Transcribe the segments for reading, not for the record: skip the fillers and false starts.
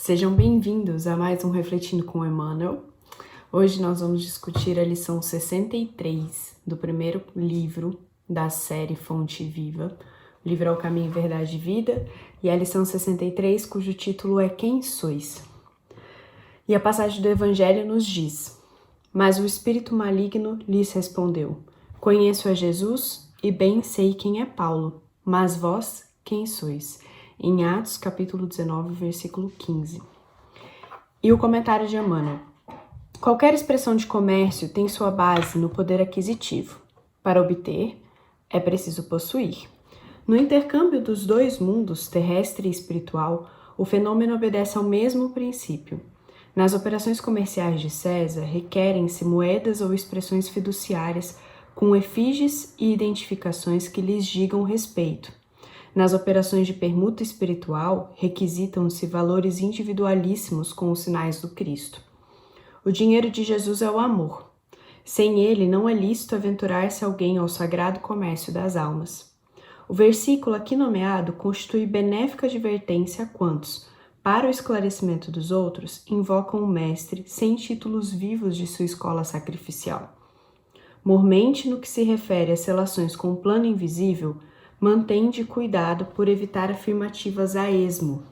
Sejam bem-vindos a mais um Refletindo com Emmanuel. Hoje nós vamos discutir a lição 63 do primeiro livro da série Fonte Viva. O livro é O Caminho, Verdade e Vida e a lição 63, cujo título é Quem Sois? E a passagem do Evangelho nos diz: Mas o espírito maligno lhes respondeu: Conheço a Jesus e bem sei quem é Paulo, mas vós quem sois? Em Atos, capítulo 19, versículo 15. E o comentário de Emmanuel. Qualquer expressão de comércio tem sua base no poder aquisitivo. Para obter, é preciso possuir. No intercâmbio dos dois mundos, terrestre e espiritual, o fenômeno obedece ao mesmo princípio. Nas operações comerciais de César, requerem-se moedas ou expressões fiduciárias com efígies e identificações que lhes digam respeito. Nas operações de permuta espiritual, requisitam-se valores individualíssimos com os sinais do Cristo. O dinheiro de Jesus é o amor. Sem ele, não é lícito aventurar-se alguém ao sagrado comércio das almas. O versículo aqui nomeado constitui benéfica advertência a quantos, para o esclarecimento dos outros, invocam o Mestre sem títulos vivos de sua escola sacrificial. Mormente no que se refere às relações com o plano invisível, mantende cuidado por evitar afirmativas a esmo.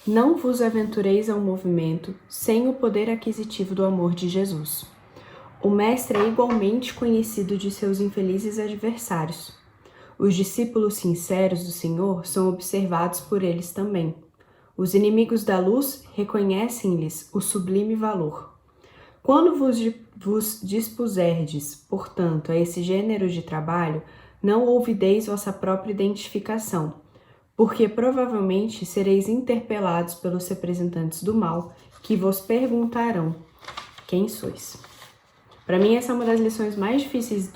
Não vos aventureis ao movimento sem o poder aquisitivo do amor de Jesus. O Mestre é igualmente conhecido de seus infelizes adversários. Os discípulos sinceros do Senhor são observados por eles também. Os inimigos da luz reconhecem-lhes o sublime valor. Quando vos dispuserdes, portanto, a esse gênero de trabalho, não ouvideis vossa própria identificação, porque provavelmente sereis interpelados pelos representantes do mal, que vos perguntarão: quem sois? Para mim, essa é uma das lições mais difíceis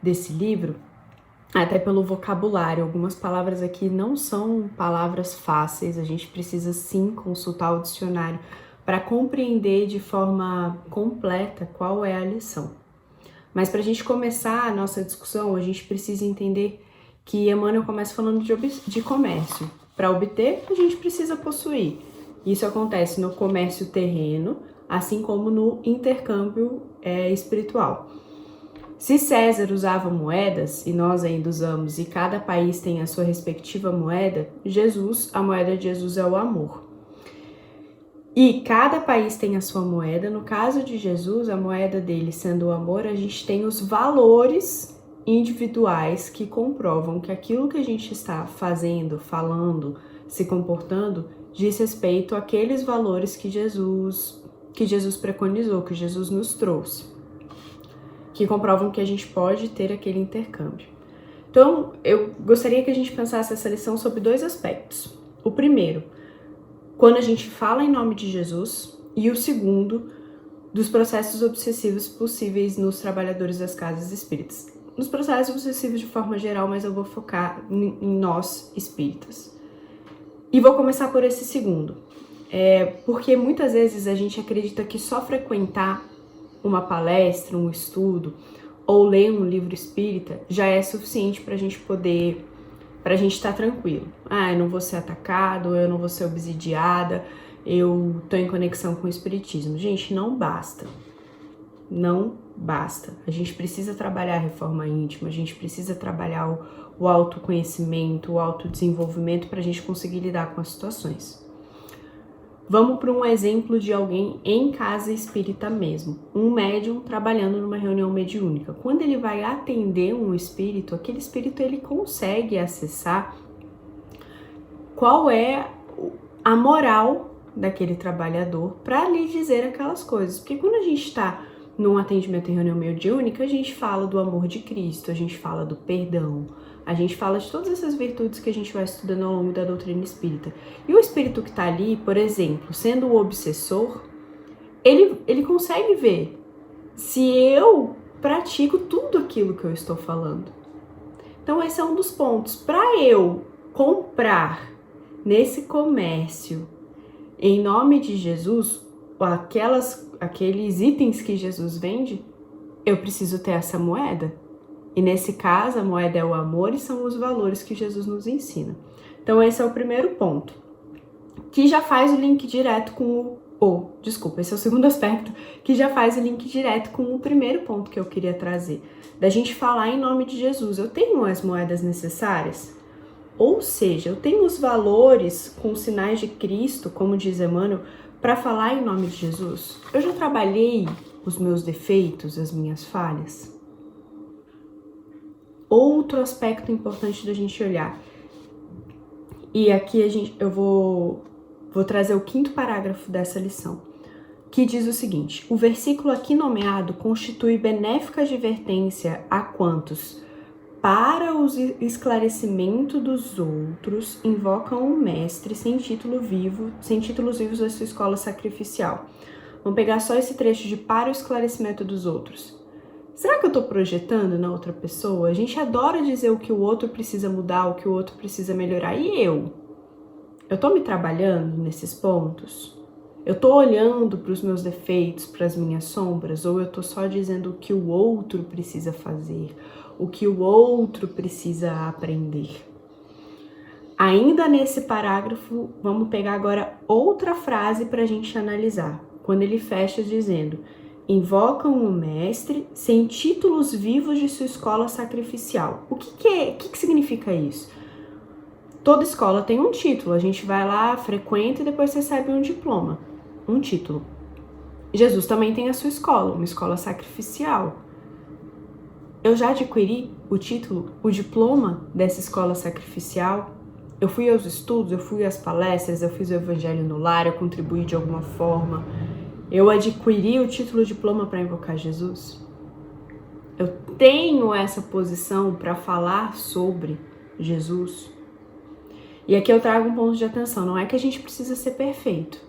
desse livro, até pelo vocabulário. Algumas palavras aqui não são palavras fáceis, a gente precisa sim consultar o dicionário para compreender de forma completa qual é a lição. Mas para a gente começar a nossa discussão, a gente precisa entender que Emmanuel começa falando de comércio. Para obter, a gente precisa possuir. Isso acontece no comércio terreno, assim como no intercâmbio espiritual. Se César usava moedas, e nós ainda usamos, e cada país tem a sua respectiva moeda, a moeda de Jesus é o amor. E cada país tem a sua moeda. No caso de Jesus, a moeda dele sendo o amor, a gente tem os valores individuais que comprovam que aquilo que a gente está fazendo, falando, se comportando, diz respeito àqueles valores que Jesus preconizou, que Jesus nos trouxe, que comprovam que a gente pode ter aquele intercâmbio. Então, eu gostaria que a gente pensasse essa lição sobre dois aspectos. O primeiro, quando a gente fala em nome de Jesus, e o segundo, dos processos obsessivos possíveis nos trabalhadores das casas espíritas. Nos processos obsessivos de forma geral, mas eu vou focar em nós espíritas. E vou começar por esse segundo, porque muitas vezes a gente acredita que só frequentar uma palestra, um estudo, ou ler um livro espírita já é suficiente para a gente estar tranquilo. Eu não vou ser atacado, eu não vou ser obsidiada, eu tô em conexão com o espiritismo. Gente, não basta. Não basta. A gente precisa trabalhar a reforma íntima, a gente precisa trabalhar o autoconhecimento, o autodesenvolvimento para a gente conseguir lidar com as situações. Vamos para um exemplo de alguém em casa espírita mesmo. Um médium trabalhando numa reunião mediúnica. Quando ele vai atender um espírito, aquele espírito ele consegue acessar qual é a moral daquele trabalhador para lhe dizer aquelas coisas. Porque quando a gente está num atendimento em reunião mediúnica, a gente fala do amor de Cristo, a gente fala do perdão, a gente fala de todas essas virtudes que a gente vai estudando ao longo da doutrina espírita. E o espírito que está ali, por exemplo, sendo o obsessor, ele consegue ver se eu pratico tudo aquilo que eu estou falando. Então esse é um dos pontos. Para eu comprar nesse comércio, em nome de Jesus, aqueles itens que Jesus vende, eu preciso ter essa moeda. E nesse caso, a moeda é o amor e são os valores que Jesus nos ensina. Então esse é o primeiro ponto. que já faz o link direto com esse é o segundo aspecto, que já faz o link direto com o primeiro ponto que eu queria trazer, da gente falar em nome de Jesus. Eu tenho as moedas necessárias? Ou seja, eu tenho os valores com os sinais de Cristo, como diz Emmanuel, para falar em nome de Jesus? Eu já trabalhei os meus defeitos, as minhas falhas? Outro aspecto importante da gente olhar. E aqui eu vou trazer o 5º parágrafo dessa lição, que diz o seguinte: o versículo aqui nomeado constitui benéfica advertência a quantos, para o esclarecimento dos outros, invocam um mestre sem títulos vivos da sua escola sacrificial. Vamos pegar só esse trecho de para o esclarecimento dos outros. Será que eu estou projetando na outra pessoa? A gente adora dizer o que o outro precisa mudar, o que o outro precisa melhorar. E eu? Eu estou me trabalhando nesses pontos? Eu estou olhando para os meus defeitos, para as minhas sombras? Ou eu estou só dizendo o que o outro precisa fazer? O que o outro precisa aprender? Ainda nesse parágrafo, vamos pegar agora outra frase para a gente analisar. Quando ele fecha dizendo: invocam o mestre sem títulos vivos de sua escola sacrificial. O que significa isso? Toda escola tem um título. A gente vai lá, frequenta e depois recebe um diploma, um título. Jesus também tem a sua escola, uma escola sacrificial. Eu já adquiri o título, o diploma dessa escola sacrificial? Eu fui aos estudos, eu fui às palestras, eu fiz o evangelho no lar, eu contribuí de alguma forma. Eu adquiri o título, o diploma para invocar Jesus? Eu tenho essa posição para falar sobre Jesus? E aqui eu trago um ponto de atenção, não é que a gente precisa ser perfeito.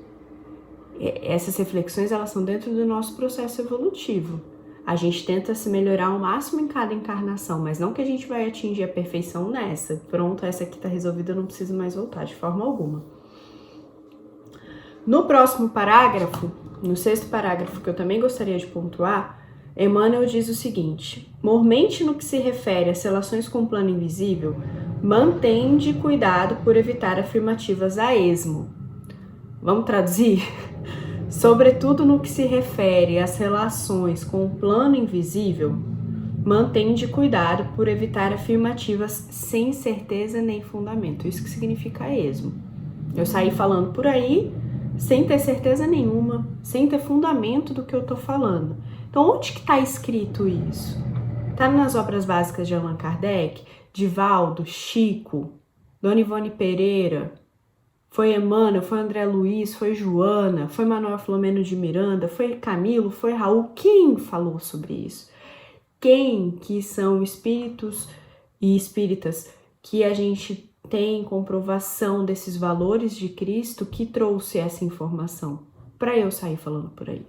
Essas reflexões, elas são dentro do nosso processo evolutivo. A gente tenta se melhorar ao máximo em cada encarnação, mas não que a gente vai atingir a perfeição nessa. Pronto, essa aqui tá resolvida, eu não preciso mais voltar de forma alguma. No próximo parágrafo, no 6º parágrafo, que eu também gostaria de pontuar, Emmanuel diz o seguinte: mormente no que se refere às relações com o plano invisível, mantende cuidado por evitar afirmativas a esmo. Vamos traduzir? Sobretudo no que se refere às relações com o plano invisível, mantende cuidado por evitar afirmativas sem certeza nem fundamento. Isso que significa a esmo. Eu saí falando por aí sem ter certeza nenhuma, sem ter fundamento do que eu tô falando. Então, onde que tá escrito isso? Tá nas obras básicas de Allan Kardec, Divaldo, Chico, Dona Ivone Pereira, foi Emmanuel, foi André Luiz, foi Joana, foi Manuel Filomeno de Miranda, foi Camilo, foi Raul. Quem falou sobre isso? Quem que são espíritos e espíritas que a gente tem comprovação desses valores de Cristo que trouxe essa informação para eu sair falando por aí?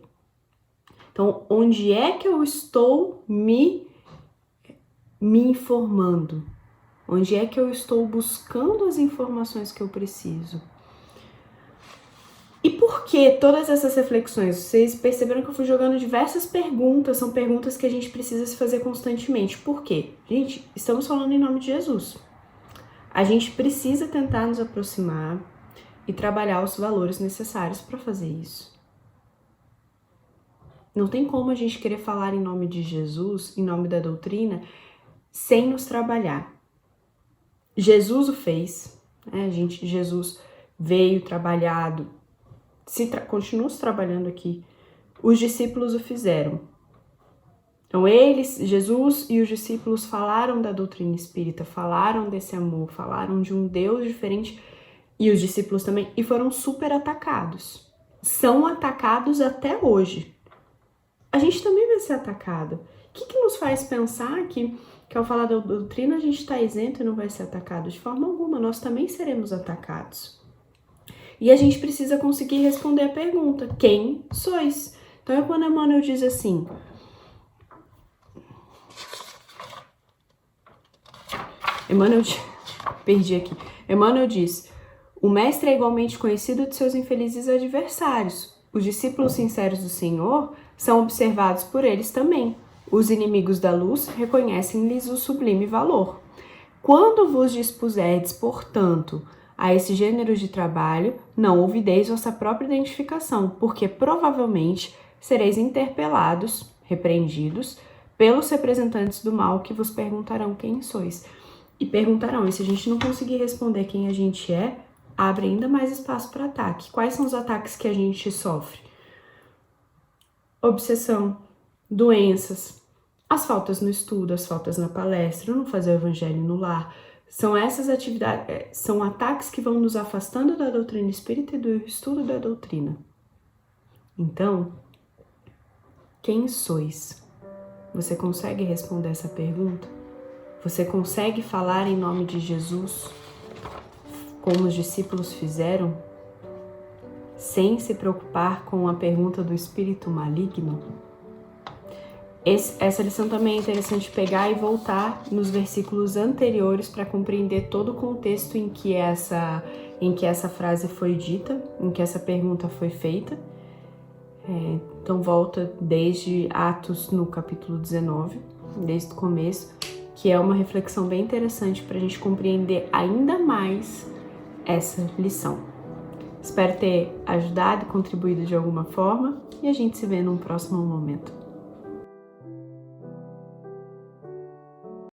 Então, onde é que eu estou me informando? Onde é que eu estou buscando as informações que eu preciso? E por que todas essas reflexões? Vocês perceberam que eu fui jogando diversas perguntas, são perguntas que a gente precisa se fazer constantemente. Por quê? Gente, estamos falando em nome de Jesus. A gente precisa tentar nos aproximar e trabalhar os valores necessários para fazer isso. Não tem como a gente querer falar em nome de Jesus, em nome da doutrina, sem nos trabalhar. Jesus o fez, né? Jesus veio trabalhado, continua se trabalhando aqui. Os discípulos o fizeram. Então Jesus e os discípulos falaram da doutrina espírita, falaram desse amor, falaram de um Deus diferente, e os discípulos também, e foram super atacados. São atacados até hoje. A gente também vai ser atacado. O que nos faz pensar que ao falar da doutrina a gente está isento e não vai ser atacado? De forma alguma, nós também seremos atacados. E a gente precisa conseguir responder a pergunta: quem sois? Então é quando Emmanuel diz assim: Emmanuel diz: o mestre é igualmente conhecido de seus infelizes adversários. Os discípulos sinceros do Senhor são observados por eles também. Os inimigos da luz reconhecem-lhes o sublime valor. Quando vos dispuserdes, portanto, a esse gênero de trabalho, não ouvideis vossa própria identificação, porque provavelmente sereis interpelados, repreendidos, pelos representantes do mal que vos perguntarão quem sois. E perguntarão, e se a gente não conseguir responder quem a gente é, abre ainda mais espaço para ataque. Quais são os ataques que a gente sofre? Obsessão, doenças, as faltas no estudo, as faltas na palestra, não fazer o evangelho no lar. São essas atividades, são ataques que vão nos afastando da doutrina espírita e do estudo da doutrina. Então, quem sois? Você consegue responder essa pergunta? Você consegue falar em nome de Jesus, como os discípulos fizeram, sem se preocupar com a pergunta do espírito maligno? Essa lição também é interessante pegar e voltar nos versículos anteriores para compreender todo o contexto em que essa frase foi dita, em que essa pergunta foi feita. Então volta desde Atos no capítulo 19, desde o começo, que é uma reflexão bem interessante para a gente compreender ainda mais essa lição. Espero ter ajudado e contribuído de alguma forma e a gente se vê num próximo momento.